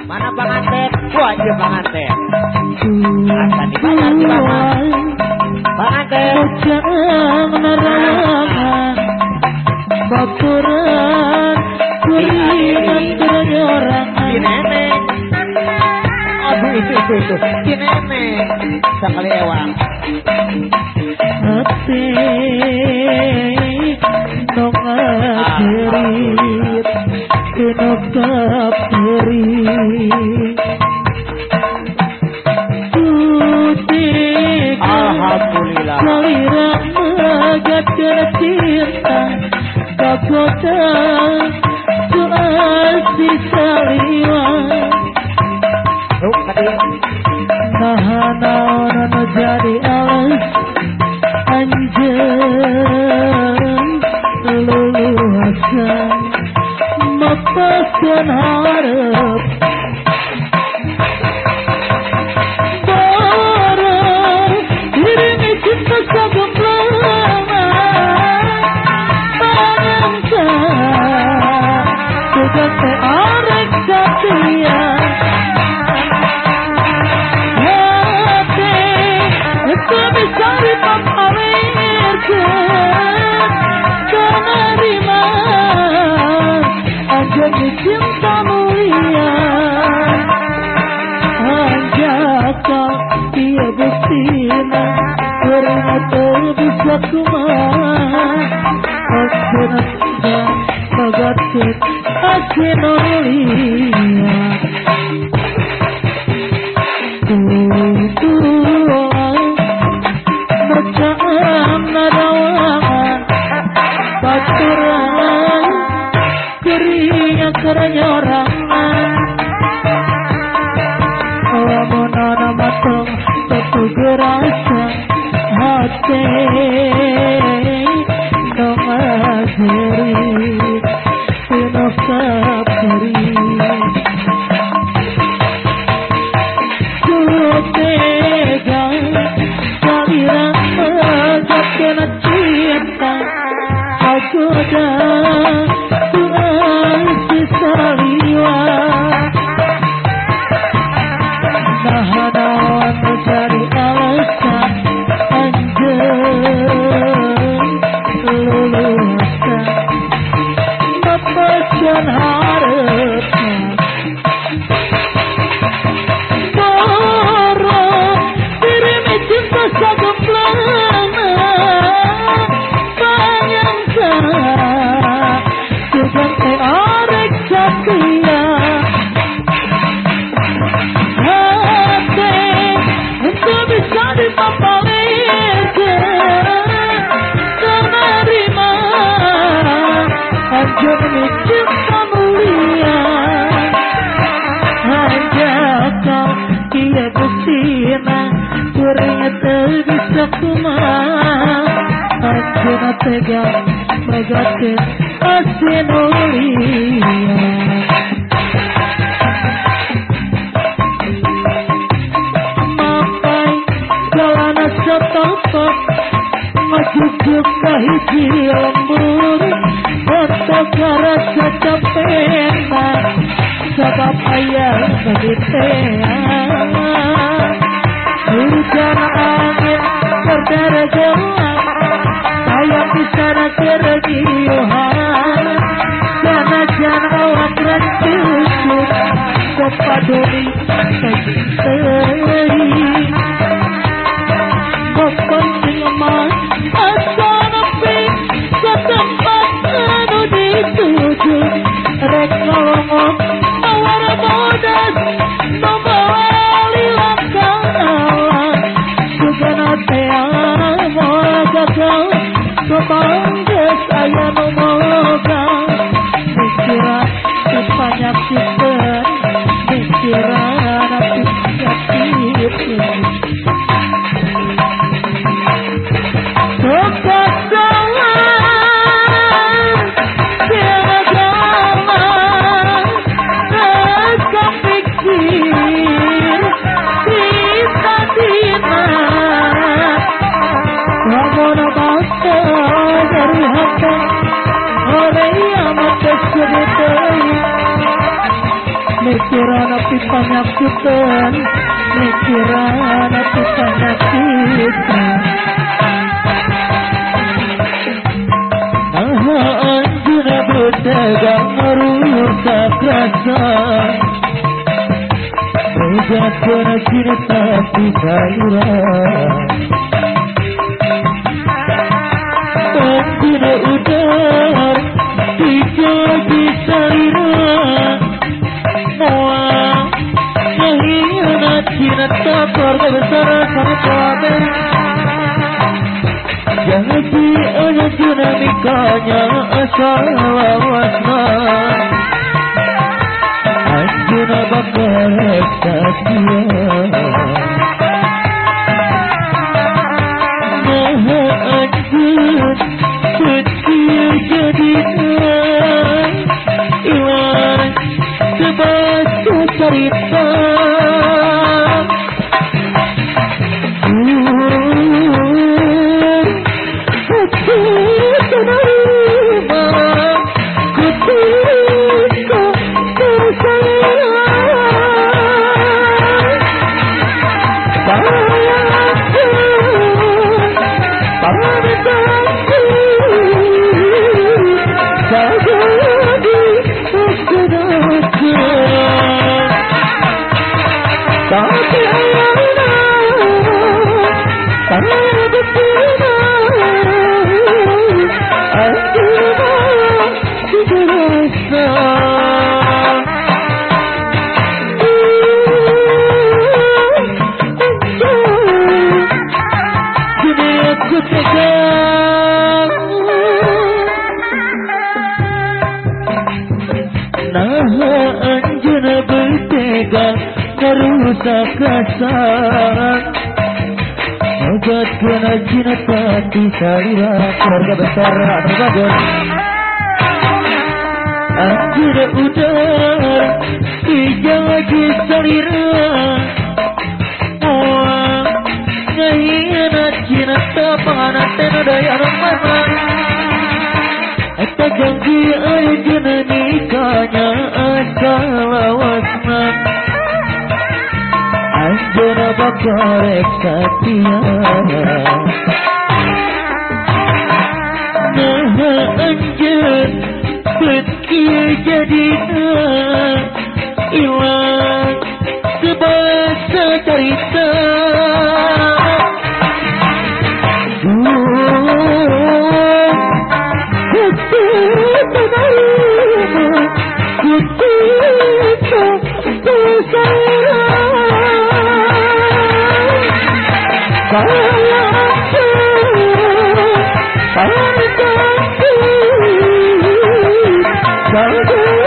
Mana pengantin? Wah, iya pengantin. Akan dibayar di mana? Pengantin. Bujang nerangan baturan kuringan ternyorangan. Si nenek. Aduh itu. Si nenek. Sekali ewang. Hati nong ajerit kenokap jerit suci Alhamdulillah. kalira megatkan cinta kagoda soal sisa liwat Ruk tadi. nahan jadi alas anjing leluasa melepaskan harap barang dirinya cinta sagam lama bayangkan sudah seorang setia hati itu bisa menerima jadi cinta mulia anjakan dia buktina karena terbisa kumah akhirnya bagatkan akhirnya macam nadawangan baturan keringan keranyorangan lamunana matang tetu gerasa hati nong ajerit pinok kapuri sutega kalira megatkan cinta kagoda soal sisa liwat nahan mencari alasan anjing leluasa melepaskan harapan barang dirinya cinta sagam lama bayangkan sudah seorang setia hati untuk bisa dipapalirkan menerima anjani cinta mulia hanya kau dia bersina kuringnya terbisa kumah anjana tegang megatkan asinolia mapai jalana setotok majujuk kahiji lembur untuk rasa capena sebab ayah begitean hujan angin berdara gelap saya bisa kergiuhan jana awak rantusuk kepaduli kejiteri kepenting emas asa nepi ke tempat anu dituju rek ngolongok awar bodas membawali langkah sugana teang gagal kebangga saya memoga pikiran sebanyak simpen pikiran api siap-siap kepasangan tiada jalan rasa pikir kita dimat namun bangsa dari hati oleh amat kesulitan mikiran api panyakitan mikiran atuh panyakitan nah anjeunna bedagang merusak rasa bejakeun cinta di sayuran anjeunna udar dijadi salira moal kehilangan cinta keluarga besar sama keluarga jadi anjeunna mikanya asal lawasna anjeunna bakal sakia nah anjeun kecil jadina ilang sebaca cerita merusak kasar obat kena cinta di salira keluarga besar terbagun anjeunna udar dijadi salira moal ngehianat cinta panganten daya mana eta janji anjeunna nikahnya asal lawasna anjeunna bakal rek satia nah anjeun bekieu jadina ilang sebaca carita Sayang